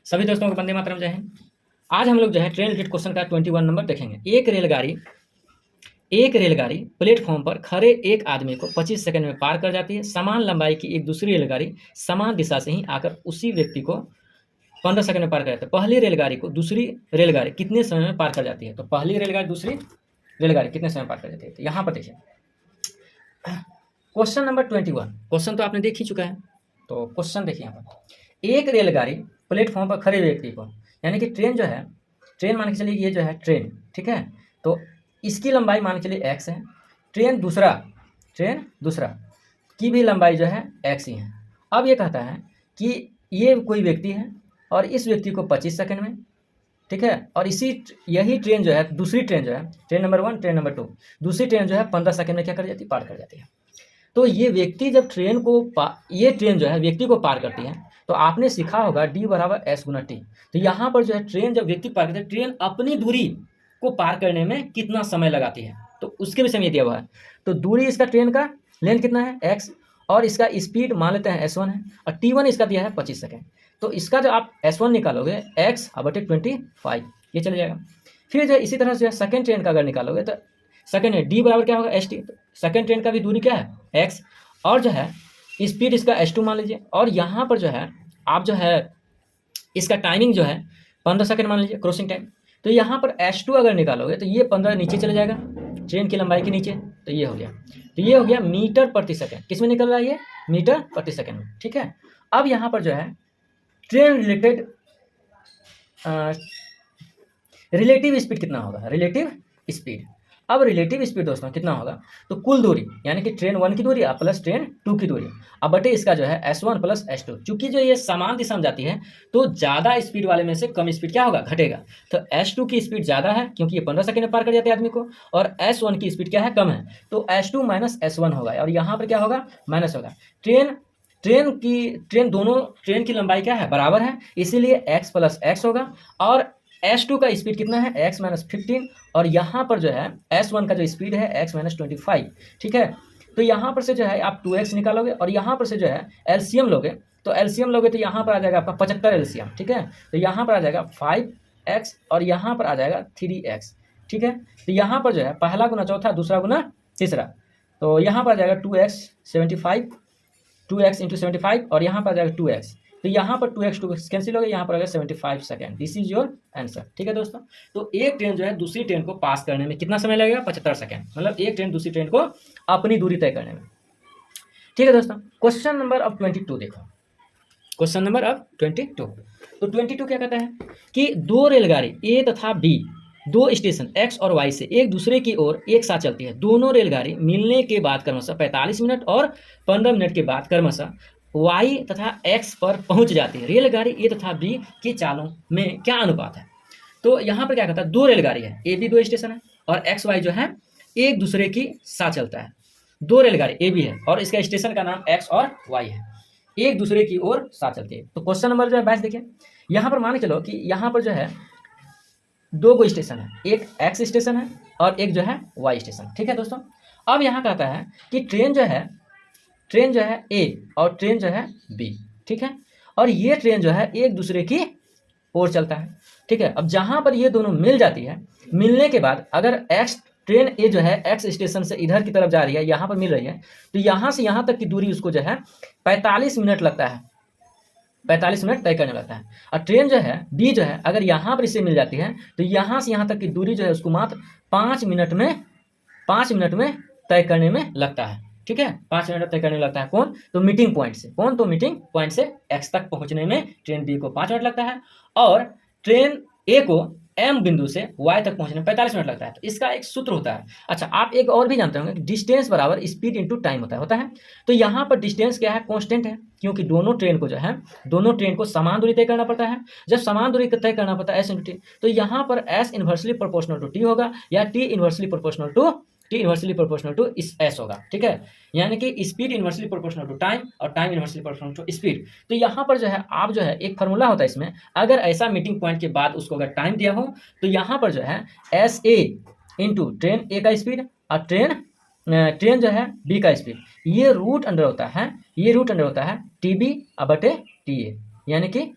सभी दोस्तों को वंदे मातरम, जय हिंद। आज हम लोग जो है ट्रेन रिलेटेड क्वेश्चन का 21 नंबर देखेंगे। एक रेलगाड़ी प्लेटफॉर्म पर खड़े एक आदमी को 25 सेकंड में पार कर जाती है। समान लंबाई की एक दूसरी रेलगाड़ी समान दिशा से ही आकर उसी व्यक्ति को 15 सेकंड में पार कर जाती है। पहली रेलगाड़ी को दूसरी रेलगाड़ी कितने समय में पार कर जाती है? तो पहली रेलगाड़ी दूसरी रेलगाड़ी कितने समय में पार कर जाती है? तो यहाँ पर देखिए क्वेश्चन नंबर 21। क्वेश्चन तो आपने देख ही चुका है। तो क्वेश्चन देखिए यहाँ पर, एक रेलगाड़ी प्लेटफॉर्म पर खड़े व्यक्ति को, यानी कि ट्रेन जो है, ट्रेन मान के चलिए ये जो है ट्रेन, ठीक है, तो इसकी लंबाई मान के चलिए x है। ट्रेन दूसरा की भी लंबाई जो है x ही है। अब ये कहता है कि ये कोई व्यक्ति है और इस व्यक्ति को 25 सेकंड में, ठीक है, और यही ट्रेन जो है, दूसरी ट्रेन जो है, ट्रेन नंबर 1 ट्रेन नंबर 2, दूसरी ट्रेन जो है 15 सेकंड में क्या कर जाती है? पार कर जाती है। तो ये व्यक्ति जब ये ट्रेन जो है व्यक्ति को पार करती है, तो आपने सीखा होगा D बराबर S गुना T। तो यहाँ पर जो है ट्रेन जब व्यक्ति पार करती है, ट्रेन अपनी दूरी को पार करने में कितना समय लगाती है, तो उसके विषय में दिया हुआ है। तो दूरी इसका ट्रेन का लेंथ कितना है? x, और इसका स्पीड मान लेते हैं S1 है, और T1 इसका दिया है 25 सेकेंड। तो इसका जो आप S1 निकालोगे x/25 ये चले जाएगा। फिर जो इसी तरह से सेकेंड ट्रेन का अगर निकालोगे तो सेकेंड है D बराबर क्या होगा? ST। तो सेकेंड ट्रेन का भी दूरी क्या है? x, और जो है स्पीड इसका S2 मान लीजिए, और यहाँ पर जो है आप जो है इसका टाइमिंग जो है 15 सेकंड मान लीजिए, क्रॉसिंग टाइम। तो यहाँ पर S2 अगर निकालोगे तो ये 15 नीचे चले जाएगा, ट्रेन की लंबाई के नीचे। तो ये हो गया, तो ये हो गया मीटर प्रति सेकंड। किस में निकल रहा है ये? मीटर प्रति सेकंड में, ठीक है। अब यहाँ पर जो है ट्रेन रिलेटिव स्पीड कितना होगा? Relative speed. अब रिलेटिव स्पीड दोस्तों कितना होगा? तो कुल दूरी, यानी कि ट्रेन 1 की दूरी प्लस ट्रेन 2 की दूरी, अब बटे इसका जो है S1 प्लस S2। चूंकि जो ये समान दिशा में जाती है तो ज़्यादा स्पीड वाले में से कम स्पीड क्या होगा? घटेगा। तो S2 की स्पीड ज़्यादा है क्योंकि ये 15 सेकंड में पार कर जाते हैं आदमी को, और S1 की स्पीड क्या है? कम है। तो S2 माइनस S1 होगा, और यहाँ पर क्या होगा? माइनस होगा। ट्रेन दोनों ट्रेन की लंबाई क्या है? बराबर है, इसीलिए x प्लस एक्स होगा। और S2 का स्पीड कितना है? x माइनस 15, और यहाँ पर जो है S1 का जो स्पीड है x माइनस 25, ठीक है। तो यहाँ पर से जो है आप 2x निकालोगे, और यहाँ पर से जो है एलसीएम लोगे, तो यहाँ पर आ जाएगा आपका 75 एलसीएम, ठीक है। तो यहाँ पर आ जाएगा 5x, और यहाँ पर आ जाएगा 3x, ठीक है। तो यहाँ पर जो है पहला गुना चौथा, दूसरा गुना तीसरा, तो यहाँ पर आ जाएगा 2x 75, 2x इंटू 75, और यहाँ पर आ जाएगा 2x। तो यहाँ पर 2x कैंसिल हो गया, यहाँ पर आ गया 75 second. This is your answer, ठीक है दोस्तों। तो एक ट्रेन जो है दूसरी ट्रेन को पास करने में कितना समय लगेगा? 75 सेकेंड, मतलब एक ट्रेन दूसरी ट्रेन को अपनी दूरी तय करने में, ठीक है दोस्तों। क्वेश्चन नंबर अब 22 देखो, क्वेश्चन नंबर अब 22। तो 22 क्या कहता है कि दो रेलगाड़ी ए तथा बी दो स्टेशन x और y से एक दूसरे की ओर एक साथ चलती है। दोनों रेलगाड़ी मिलने के बाद क्रमशः 45 मिनट और 15 मिनट के बाद क्रमशः y तथा x पर पहुंच जाती है। रेलगाड़ी ए तथा बी के चालों में क्या अनुपात है? तो यहाँ पर क्या कहता है, दो रेलगाड़ी है, ए बी दो स्टेशन है, और एक्स वाई जो है एक दूसरे की साथ चलता है। दो रेलगाड़ी ए बी है और इसका स्टेशन का नाम एक्स और वाई है, एक दूसरे की ओर साथ चलती है। तो क्वेश्चन नंबर जो है 22 देखिए, यहाँ पर मान के चलो कि यहाँ पर जो है दो गो स्टेशन है, एक एक्स स्टेशन है और एक जो है वाई स्टेशन, ठीक है दोस्तों। अब यहाँ कहता है कि ट्रेन जो है ए और ट्रेन जो है बी, ठीक है, और ये ट्रेन जो है एक दूसरे की ओर चलता है, ठीक है। अब जहाँ पर ये दोनों मिल जाती है, मिलने के बाद अगर ट्रेन ए जो है एक्स स्टेशन से इधर की तरफ जा रही है, यहाँ पर मिल रही है, तो यहाँ से यहाँ तक की दूरी उसको जो है 45 मिनट लगता है, 45 मिनट तय करने लगता है। और ट्रेन जो है बी जो है अगर यहाँ पर इससे मिल जाती है तो यहाँ से यहाँ तक की दूरी जो है उसको मात्र 5 मिनट में तय करने में लगता है, ठीक है। 5 मिनट तय करने लगता है। कौन? तो मीटिंग पॉइंट से एक्स तक पहुँचने में ट्रेन बी को 5 मिनट लगता है, और ट्रेन ए को एम बिंदु से वाई तक पहुंचने में 45 मिनट लगता है। तो इसका एक सूत्र होता है। अच्छा, आप एक और भी जानते होंगे, डिस्टेंस बराबर स्पीड इंटू टाइम होता है। तो यहाँ पर डिस्टेंस क्या है? कांस्टेंट है, क्योंकि दोनों ट्रेन को समान दूरी तय करना पड़ता है। जब समान दूरी तय करना पड़ता है एस इंटू टी, तो यहाँ पर S inversely proportional to T होगा, या T inversely proportional to S होगा, ठीक है। यानी कि speed inversely proportional to time और time inversely proportional to speed. तो यहाँ पर जो है आप जो है एक फार्मूला होता है इसमें, अगर ऐसा मीटिंग पॉइंट के बाद उसको अगर टाइम दिया हो तो यहाँ पर जो है एस ए इंटू ट्रेन ए का स्पीड और ट्रेन जो है बी का स्पीड, ये रूट अंडर होता है टी बी बटे टी ए, यानी कि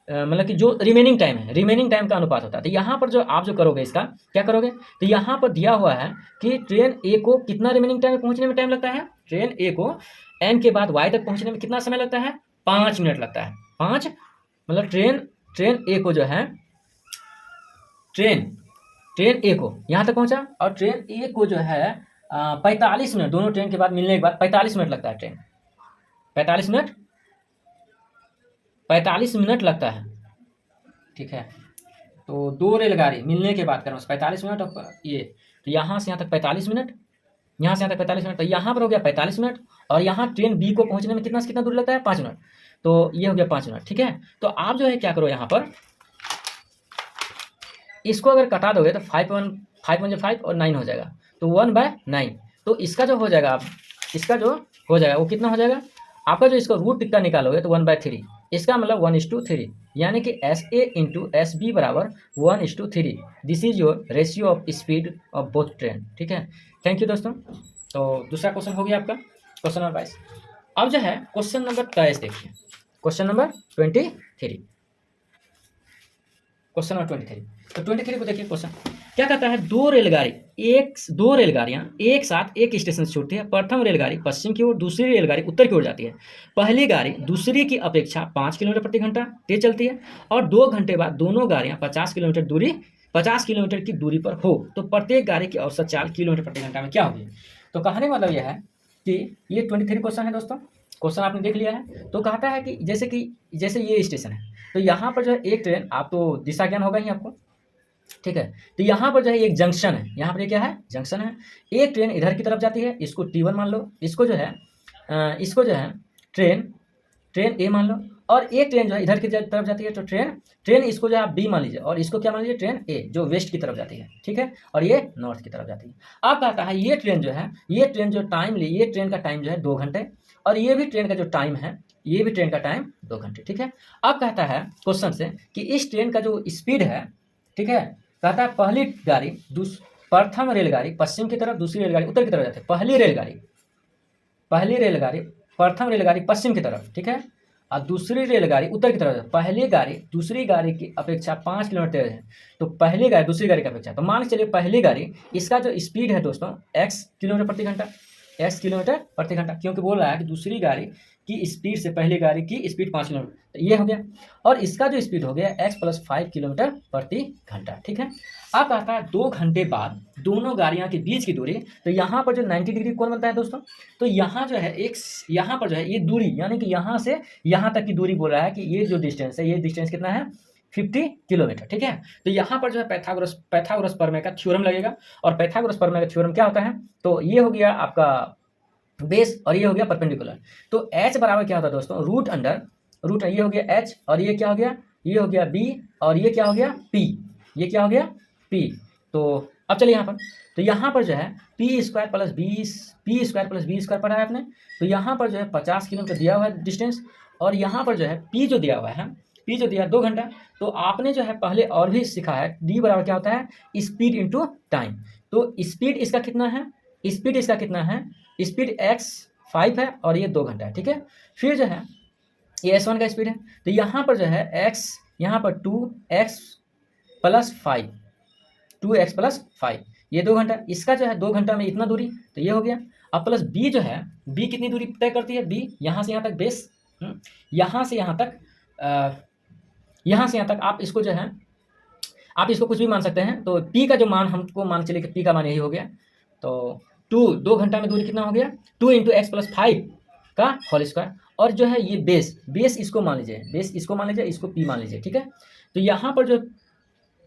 मतलब कि जो रिमेनिंग टाइम है, रिमेनिंग टाइम का अनुपात होता है। तो यहाँ पर जो आप जो करोगे इसका क्या करोगे, तो यहाँ पर दिया हुआ है कि ट्रेन ए को कितना रिमेनिंग टाइम पहुँचने में टाइम लगता है, ट्रेन ए को एन के बाद वाई तक पहुँचने में कितना समय लगता है, 5 मिनट लगता है। 5 मतलब ट्रेन ए को जो है, ट्रेन ए को यहाँ तक पहुँचा, और ट्रेन ए को जो है 45 मिनट, दोनों ट्रेन के बाद मिलने के बाद 45 मिनट लगता है, ट्रेन 45 मिनट लगता है। ठीक है, तो दो रेलगाड़ी मिलने के बाद कर 45 मिनट, और ये तो यहाँ से यहाँ तक 45 मिनट, यहाँ से यहाँ तक 45 मिनट, तो यहाँ पर हो गया 45 मिनट, और यहाँ ट्रेन बी को पहुँचने में कितना से कितना दूर लगता है, 5 मिनट, तो ये हो गया 5 मिनट। ठीक है, तो आप जो है क्या करो, यहाँ पर इसको अगर कटा दोगे तो 5 1 5 और 9 हो जाएगा, तो 1/9। तो इसका जो हो जाएगा, आप इसका जो हो जाएगा वो कितना हो जाएगा आपका, जो इसको रूट का निकालोगे तो 1/3, इसका मतलब 1:3, यानी कि SA इंटू SB बराबर 1:3। This is your ratio of speed of both train. ठीक है, थैंक यू दोस्तों। तो दूसरा क्वेश्चन हो गया आपका, क्वेश्चन नंबर 22। अब जो है क्वेश्चन नंबर 23 देखिए, क्वेश्चन नंबर 23, क्वेश्चन नंबर 23। तो 23 को देखिए, क्वेश्चन क्या कहता है, दो रेलगाड़ियां एक साथ एक स्टेशन से छूटती है। प्रथम रेलगाड़ी पश्चिम की ओर, दूसरी रेलगाड़ी उत्तर की ओर जाती है। पहली गाड़ी दूसरी की अपेक्षा 5 किलोमीटर प्रति घंटा तेज चलती है, और 2 घंटे बाद दोनों गाड़ियां 50 किलोमीटर की दूरी पर हो, तो प्रत्येक गाड़ी की औसत चाल किलोमीटर प्रति घंटा में क्या होगी। तो कहने का मतलब यह है कि ये 23 क्वेश्चन है दोस्तों। क्वेश्चन आपने देख लिया है। तो कहता है कि जैसे ये स्टेशन है, तो यहाँ पर जो है एक ट्रेन, आप तो दिशा ज्ञान होगा ही आपको, ठीक है। तो यहाँ पर जो है एक जंक्शन है, यहाँ पर ये क्या है, जंक्शन है। एक ट्रेन इधर की तरफ जाती है, इसको T1 मान लो, इसको जो है ट्रेन ए मान लो, और एक ट्रेन जो है इधर की तरफ जाती है, तो ट्रेन इसको जो है आप B मान लीजिए, और इसको क्या मान लीजिए, ट्रेन ए जो वेस्ट की तरफ जाती है। ठीक है, और ये नॉर्थ की तरफ जाती है। अब कहता है ये ट्रेन जो टाइम ली, ये ट्रेन का टाइम जो है 2 घंटे, और ये भी ट्रेन का जो टाइम है, ये भी ट्रेन का टाइम 2 घंटे। ठीक है, अब कहता है क्वेश्चन से कि इस ट्रेन का जो स्पीड है, ठीक है, कहता है पहली गाड़ी प्रथम रेलगाड़ी पश्चिम की तरफ, दूसरी रेलगाड़ी उत्तर की तरफ जाती है। पहली रेलगाड़ी प्रथम रेलगाड़ी पश्चिम की तरफ, ठीक है, और दूसरी रेलगाड़ी उत्तर की तरफ जाती है। पहली गाड़ी दूसरी गाड़ी की अपेक्षा 5 किलोमीटर तेज है, तो पहली गाड़ी दूसरी गाड़ी की अपेक्षा, तो मान के चलिए पहली गाड़ी, इसका जो स्पीड है दोस्तों x किलोमीटर प्रति घंटा, क्योंकि बोल रहा है कि दूसरी गाड़ी की स्पीड से पहली गाड़ी की स्पीड 5 किलोमीटर, तो ये हो गया, और इसका जो स्पीड हो गया x + 5 किलोमीटर प्रति घंटा। ठीक है, अब कहता है 2 घंटे बाद दोनों गाड़ियां के बीच की दूरी, तो यहाँ पर जो 90 डिग्री कोण बनता है दोस्तों, तो यहाँ जो है यहाँ पर जो है ये दूरी, यानी कि यहाँ से यहाँ तक की दूरी बोल रहा है कि ये जो डिस्टेंस है, ये डिस्टेंस कितना है, 50 किलोमीटर। ठीक है, तो यहाँ पर जो है पैथागोरस प्रमेय का थ्योरम लगेगा, और पैथागोरस प्रमेय का थ्योरम क्या होता है, तो ये हो गया आपका बेस, और ये हो गया परपेंडिकुलर। तो h बराबर क्या होता है दोस्तों, रूट, ये हो गया h, और ये क्या हो गया, ये हो गया b, और ये क्या हो गया p, ये क्या हो गया p। तो अब चलिए यहाँ पर, तो यहाँ पर जो है p² + b² पढ़ा है आपने। तो यहाँ पर जो है 50 किलोमीटर दिया हुआ है डिस्टेंस, और यहाँ पर जो है p जो दिया हुआ है, 2 घंटा। तो आपने जो है पहले और भी सीखा है, d बराबर क्या होता है, स्पीड इंटू टाइम। तो स्पीड इसका कितना है, स्पीड x 5 है, और ये 2 घंटा है। ठीक है, फिर जो है ये S1 का स्पीड है, तो यहाँ पर जो है x, यहाँ पर 2x + 5, ये 2 घंटा, इसका जो है 2 घंटा में इतना दूरी, तो ये हो गया। अब प्लस b जो है, b कितनी दूरी तय करती है, b यहाँ से यहाँ तक बेस, यहाँ से यहाँ तक आप इसको जो है, आप इसको कुछ भी मान सकते हैं। तो p का जो मान हमको मान चलिए कि p का मान यही हो गया, तो 2 घंटा में दूरी कितना हो गया, 2 × x + 5 का होल स्क्वायर, और जो है ये बेस इसको मान लीजिए, इसको p मान लीजिए। ठीक है, तो यहाँ पर जो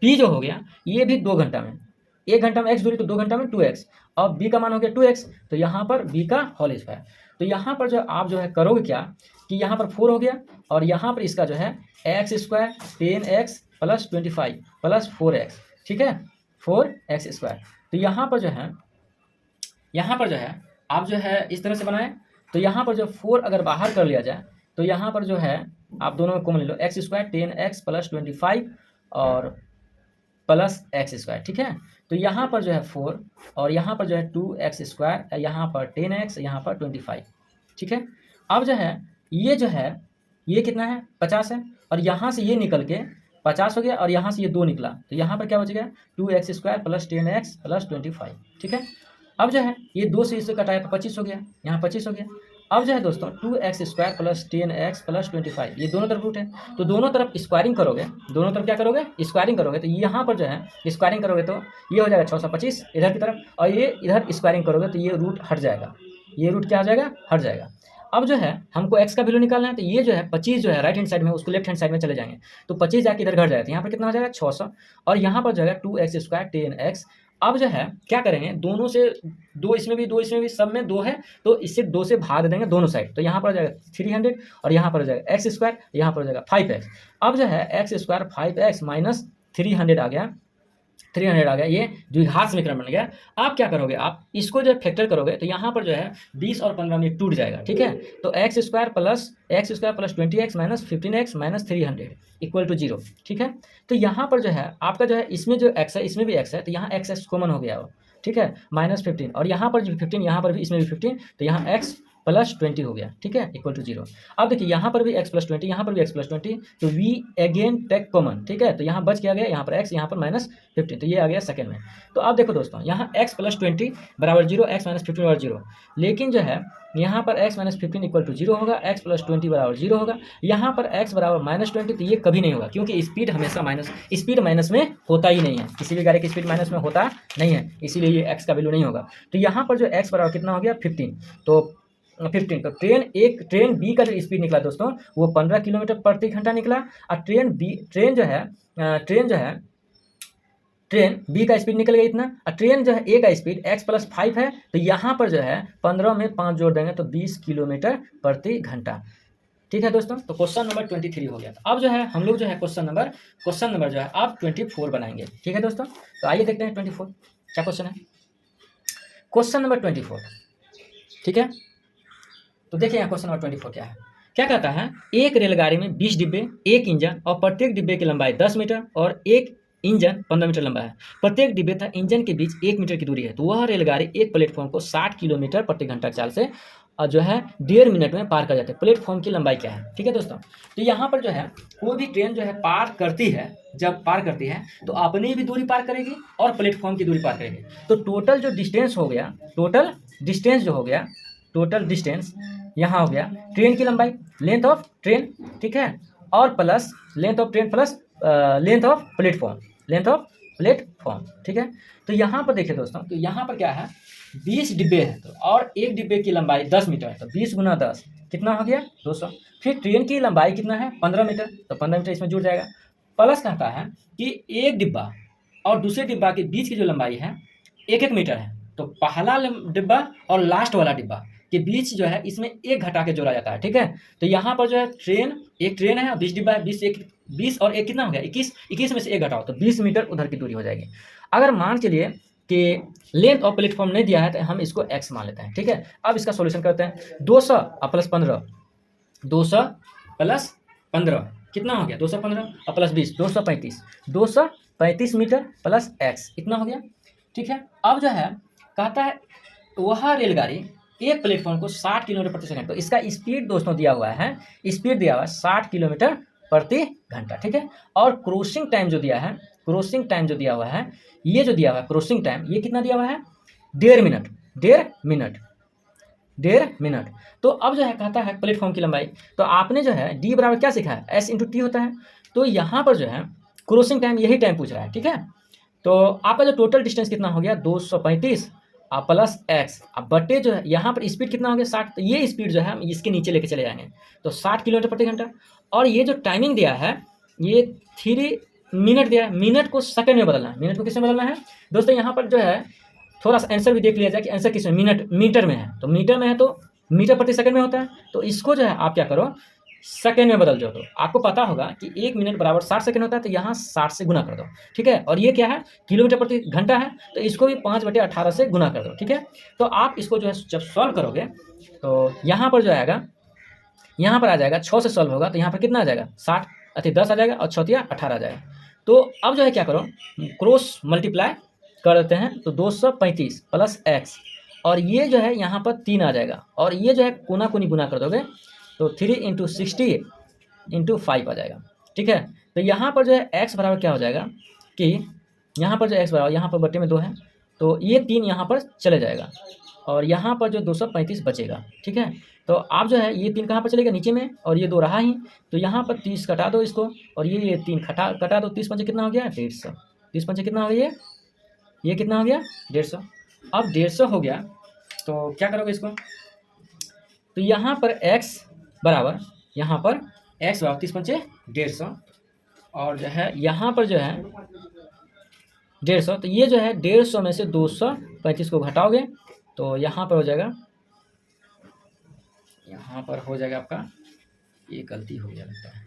p जो हो गया, ये भी 2 घंटा में, 1 घंटा में x दूरी, तो 2 घंटा में 2x, और b का मान हो गया 2x, तो यहाँ पर b का होल स्क्वायर। तो यहाँ पर जो आप जो है करोगे क्या कि यहाँ पर 4 हो गया, और यहाँ पर इसका जो है x² 10x + 25 + 4x, ठीक है, 4x²। तो यहाँ पर जो है आप जो है इस तरह से बनाएं, तो यहाँ पर जो 4 अगर बाहर कर लिया जाए, तो यहाँ पर जो है आप दोनों में कॉमन ले लो, x² 10x + 25 और प्लस x²। ठीक है, तो यहाँ पर जो है 4, और यहाँ पर जो है 2x², यहाँ पर 10x, यहाँ पर 25। ठीक है, अब जो है ये कितना है, 50 है, और यहाँ से ये निकल के 50 हो गया और यहाँ से ये 2 निकला, तो यहाँ पर क्या बच गया 2x² + 10x + 25। ठीक है, अब जो है ये 2 से इसे कटाया तो 25 हो गया, यहाँ 25 हो गया। अब जो है दोस्तों 2x² + 10x + 25 ये दोनों तरफ रूट है, तो दोनों तरफ स्क्वायरिंग करोगे, दोनों तरफ क्या करोगे स्क्वायरिंग करोगे, तो यहाँ पर जो है स्क्वायरिंग करोगे तो ये हो जाएगा 625 इधर की तरफ, और ये इधर स्क्वायरिंग करोगे तो ये रूट हट जाएगा, ये रूट क्या हो जाएगा हट जाएगा। अब जो है हमको x का वैल्यू निकालना है, तो ये जो है 25 जो है राइट हैंड साइड में उसको लेफ्ट हैंड साइड में चले जाएंगे, तो 25 जाके इधर घट जाएगा, तो यहाँ पर कितना हो जाएगा 600, और यहाँ पर जो है 2x² 10x। अब जो है क्या करेंगे, दोनों से 2 इसमें भी 2 इसमें भी, सब में 2 है तो इससे 2 से भाग देंगे दोनों साइड, तो यहाँ पर हो जाएगा 300 और यहाँ पर हो जाएगा x², यहाँ पर हो जाएगा 5x। अब जो है x² 5x माइनस 300 आ गया, 300 आ गया, ये द्विघात समीकरण बन गया। आप क्या करोगे, आप इसको जो है फैक्टर करोगे तो यहाँ पर जो है 20 और 15 में टूट जाएगा। ठीक है, तो x² + 20x minus 15x minus 300 = 0। ठीक है, तो यहाँ पर जो है आपका जो है इसमें जो x है इसमें भी x है, तो यहाँ x कॉमन हो गया हो। ठीक है, -15 और यहाँ पर जो 15, यहाँ पर भी इसमें भी 15, तो यहाँ x + 20 हो गया। ठीक है, = 0। अब देखिए यहाँ पर भी x + 20, यहाँ पर भी x + 20, तो v अगेन टेक कॉमन। ठीक है, तो यहाँ बच क्या गया, यहाँ पर x, यहाँ पर -15, तो ये आ गया सेकंड में। तो अब देखो दोस्तों यहाँ x + 20 = 0, x - 15 = 0, लेकिन जो है यहाँ पर x - 15 = 0 होगा, x + 20 = 0 होगा, यहाँ पर x = -20, तो ये कभी नहीं होगा क्योंकि स्पीड हमेशा माइनस में होता ही नहीं है, किसी भी गाड़ी की स्पीड माइनस में होता नहीं है, इसीलिए ये x का वैल्यू नहीं होगा। तो यहाँ पर जो x बराबर कितना हो गया 15, तो 15, तो ट्रेन बी का जो स्पीड निकला दोस्तों वो 15 किलोमीटर प्रति घंटा निकला, और ट्रेन बी का स्पीड निकल गया इतना, और ट्रेन जो है ए का स्पीड x + 5 है, तो यहाँ पर जो है 15 में 5 जोड़ देंगे तो 20 किलोमीटर प्रति घंटा। ठीक है दोस्तों, तो क्वेश्चन नंबर 23 हो गया। अब जो है हम लोग जो है क्वेश्चन नंबर जो है आप 24 बनाएंगे। ठीक है दोस्तों, तो आइए देखते हैं 24 क्या क्वेश्चन है। क्वेश्चन नंबर 24, ठीक है, तो देखिए यहाँ क्वेश्चन नंबर 24 क्या है। क्या कहता है, एक रेलगाड़ी में 20 डिब्बे, एक इंजन और प्रत्येक डिब्बे की लंबाई 10 मीटर और एक इंजन 15 मीटर लंबा है। प्रत्येक डिब्बे तथा इंजन के बीच 1 मीटर की दूरी है, तो वह रेलगाड़ी एक प्लेटफॉर्म को 60 किलोमीटर प्रति घंटा की चाल से जो है 1.5 मिनट में पार कर जाते हैं। प्लेटफॉर्म की लंबाई क्या है। ठीक है दोस्तों, तो यहाँ पर जो है कोई भी ट्रेन जो है पार करती है, जब पार करती है तो अपनी भी दूरी पार करेगी और प्लेटफॉर्म की दूरी पार करेगी, तो टोटल जो डिस्टेंस हो गया, टोटल डिस्टेंस यहाँ हो गया ट्रेन की लंबाई, लेंथ ऑफ ट्रेन, ठीक है, और plus length of train plus length of platform, ठीक है। तो यहाँ पर देखिए दोस्तों, तो यहाँ पर क्या है 20 डिब्बे हैं, तो और एक डिब्बे की लंबाई 10 मीटर है, तो 20 × 10 कितना हो गया 200। फिर ट्रेन की लंबाई कितना है 15 मीटर, तो 15 मीटर इसमें जुड़ जाएगा। प्लस कहता है कि एक डिब्बा और दूसरे डिब्बा के बीच की जो लंबाई है 1-1 मीटर है, तो पहला डिब्बा और लास्ट वाला डिब्बा के बीच जो है इसमें एक घटा के जोड़ा जाता है। ठीक है, तो यहाँ पर जो है एक ट्रेन है और 20 डिब्बा है, 20 और एक कितना हो गया 21 में से एक घटाओ तो 20 मीटर उधर की दूरी हो जाएगी। अगर मान चलिए कि लेंथ ऑफ प्लेटफॉर्म नहीं दिया है तो हम इसको x मान लेते हैं। ठीक है, अब इसका सॉल्यूशन करते हैं। 200 + 15 कितना हो गया 215 और प्लस 20 235 मीटर प्लस x इतना हो गया। ठीक है, अब जो है कहता है वह रेलगाड़ी एक प्लेटफॉर्म को 60 किलोमीटर प्रति सेकंड, तो इसका स्पीड दोस्तों दिया हुआ है, 60 किलोमीटर प्रति घंटा। ठीक है, और क्रॉसिंग टाइम जो दिया है, ये जो दिया हुआ है क्रॉसिंग टाइम, ये कितना दिया हुआ है 1.5 मिनट। तो अब जो है कहता है प्लेटफॉर्म की लंबाई, तो आपने जो है डी बराबर क्या सीखा है S × T होता है, तो यहाँ पर जो है क्रॉसिंग टाइम यही टाइम पूछ रहा है। ठीक है, तो आपका जो टोटल डिस्टेंस कितना हो गया 235 प्लस x, अब बटे जो है यहाँ पर स्पीड कितना हो गया 60, तो ये स्पीड जो है हम इसके नीचे लेके चले जाएंगे, तो 60 किलोमीटर प्रति घंटा। और ये जो टाइमिंग दिया है ये 3 मिनट दिया है, मिनट को सेकंड में बदलना है। मिनट को किस में बदलना है दोस्तों, यहाँ पर जो है थोड़ा सा आंसर भी देख लिया जाए कि आंसर किस में, मीटर में है, तो मीटर में है तो मीटर प्रति सेकंड में होता है, तो इसको जो है आप क्या करो सेकंड में बदल दो, तो आपको पता होगा कि 1 मिनट बराबर 60 सेकंड होता है, तो यहाँ 60 से गुना कर दो। ठीक है, और ये क्या है किलोमीटर प्रति घंटा है, तो इसको भी 5/18 से गुना कर दो। ठीक है, तो आप इसको जो है जब सॉल्व करोगे तो यहाँ पर जो आएगा, यहाँ पर आ जाएगा 6 से सॉल्व होगा, तो यहाँ पर कितना आ जाएगा 60 अति 10 आ जाएगा और 6 × 18 आ जाएगा। तो अब जो है क्या करो क्रॉस मल्टीप्लाई कर देते हैं, तो 235 प्लस x, और ये जो है यहाँ पर 3 आ जाएगा, और ये जो है कोना कोनी गुना कर दोगे तो 3 × 60 × 5 आ जाएगा। ठीक है। तो यहाँ पर जो है x बराबर क्या हो जाएगा कि यहाँ पर जो x बराबर यहाँ पर बट्टे में 2 है, तो ये 3 यहाँ पर चले जाएगा और यहाँ पर जो 235 बचेगा। ठीक है, तो आप जो है ये 3 कहाँ पर चलेगा, नीचे में, और ये 2 रहा ही, तो यहाँ पर 30 कटा दो इसको, और ये 3 कटा दो। 30 पंचे कितना हो गया, 150। 30 पंचे कितना हो गया, ये कितना हो गया, 150। अब 150 हो गया तो क्या करोगे इसको, तो यहाँ पर x बराबर, यहाँ पर x बराबर 30 पंचे 150, और जो है यहाँ पर जो है 150, तो ये जो है 150 में से 235 को घटाओगे तो यहाँ पर हो जाएगा, यहाँ पर हो जाएगा आपका, ये गलती हो गया लगता है।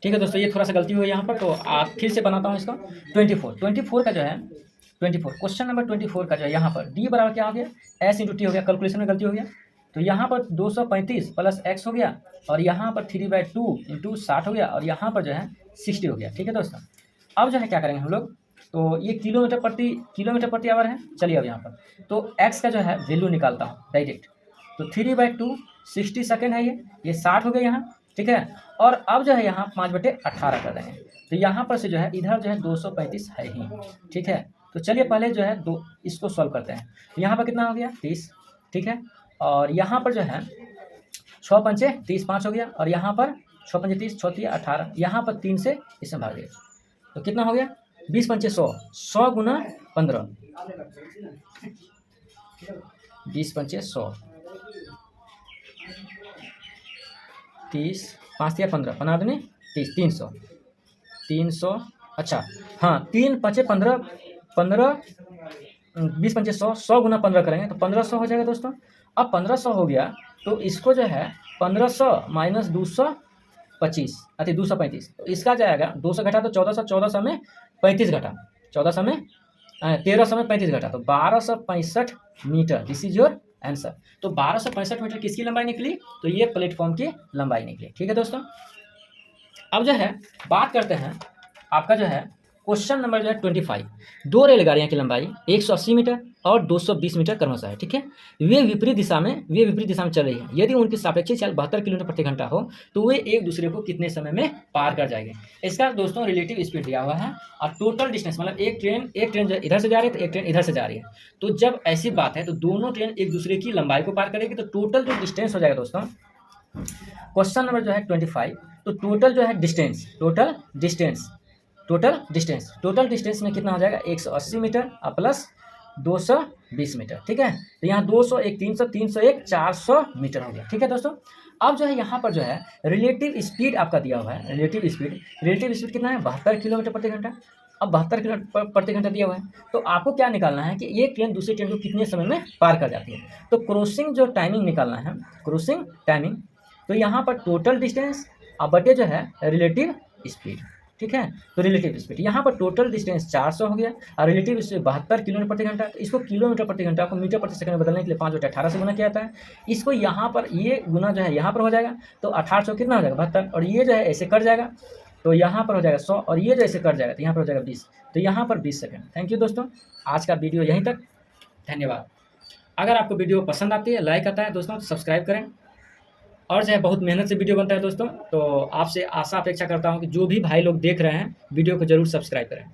ठीक है दोस्तों, ये थोड़ा सा गलती हुई यहाँ पर, तो आप फिर से बनाता हूँ इसको। 24 का जो है 24, क्वेश्चन नंबर 24 का जो है यहाँ पर d बराबर क्या हो गया, s इंटू टी हो गया, कैलकुलेशन में गलती हो गया। तो यहाँ पर 235 प्लस x हो गया, और यहाँ पर 3/2 इंटू 60 हो गया, और यहाँ पर जो है 60 हो गया। ठीक है दोस्तों, अब जो है क्या करेंगे हम लोग, तो ये किलोमीटर प्रति आवर है। चलिए अब यहाँ पर तो x का जो है वैल्यू निकालता हूँ डायरेक्ट, तो 3/2 60 सेकेंड है, ये 60 हो गया यहाँ। ठीक है, और अब जो है यहाँ 5/18 कर देंगे, तो यहाँ पर से जो है इधर जो है 235 है ही। ठीक है, तो चलिए पहले जो है इसको सॉल्व करते हैं। तो यहाँ पर कितना हो गया, 30। ठीक है, और यहाँ पर जो है 6 पंचे 30, 5 हो गया, और यहाँ पर 6 पंचे 30, 6 3 18, यहाँ पर 3 से इसमें भाग दिया, तो कितना हो गया, 20 पंचे 100, 100 गुना 15, 20 पंचे 100, 30, 5 या 15, 15 दूनी 30, 300, अच्छा हाँ, 3 पंचे 15, 20 पंचे 100, 100 गुना 15 करेंगे तो 1500 हो जाएगा दोस्तों। अब 1500 हो गया तो इसको जो है 1500 माइनस 225, अति 235, तो इसका जाएगा 200 घटा तो 1400, 1400 में 35 घटा, 1400 में 1300 में 35 घटा, तो 1265 metre. This is your answer. तो 1265 मीटर किसकी लंबाई निकली, तो ये प्लेटफॉर्म की लंबाई निकली। ठीक है दोस्तों, अब जो है बात करते हैं आपका जो है क्वेश्चन नंबर जो है 25। दो रेलगाड़ियां की लंबाई 180 मीटर और 220 मीटर क्रमशः है। ठीक है, वे विपरीत दिशा में चल रही है। यदि उनकी सापेक्षिक चाल 72 किलोमीटर प्रति घंटा हो तो वे एक दूसरे को कितने समय में पार कर जाएंगे। इसका दोस्तों रिलेटिव स्पीड दिया हुआ है और टोटल डिस्टेंस, मतलब एक ट्रेन जो इधर से जा रही है तो एक ट्रेन इधर से जा रही है, तो जब ऐसी बात है तो दोनों ट्रेन एक दूसरे की लंबाई को पार करेगी, तो टोटल जो डिस्टेंस हो जाएगा दोस्तों, क्वेश्चन नंबर जो है 25, तो टोटल जो है डिस्टेंस, टोटल डिस्टेंस में कितना हो जाएगा, 180 मीटर और प्लस 220 मीटर। ठीक है, तो यहाँ 200, एक 300, 301, 400 मीटर हो गया। ठीक है दोस्तों, अब जो है यहाँ पर जो है रिलेटिव स्पीड आपका दिया हुआ है, रिलेटिव स्पीड कितना है, 72 किलोमीटर प्रति घंटा। अब 72 किलोमीटर प्रति घंटा दिया हुआ है, तो आपको क्या निकालना है कि एक ट्रेन दूसरी ट्रेन को कितने समय में पार कर जाती है। तो क्रॉसिंग जो टाइमिंग निकालना है, क्रॉसिंग टाइमिंग, तो यहाँ पर टोटल डिस्टेंस अब बटे जो है रिलेटिव स्पीड। ठीक है, तो रिलेटिव स्पीड यहाँ पर टोटल डिस्टेंस 400 हो गया और रिलेटिव स्पीड 72 किलोमीटर प्रति घंटा। तो इसको किलोमीटर प्रति घंटा को मीटर प्रति सेकंड में बदलने के लिए 5/18 से गुना किया जाता है। इसको यहाँ पर ये गुना जो है यहाँ पर हो जाएगा, तो 1800 कितना हो जाएगा, 72, और ये जो है ऐसे कट जाएगा तो यहाँ पर हो जाएगा 100, और ये जो ऐसे कट जाएगा तो यहाँ पर हो जाएगा 20, तो यहाँ पर 20 सेकेंड। थैंक यू दोस्तों, आज का वीडियो यहीं तक, धन्यवाद। अगर आपको वीडियो पसंद आती है, लाइक आता है दोस्तों, तो सब्सक्राइब करें, और जो है बहुत मेहनत से वीडियो बनता है दोस्तों, तो आपसे आशा अपेक्षा करता हूँ कि जो भी भाई लोग देख रहे हैं वीडियो को जरूर सब्सक्राइब करें।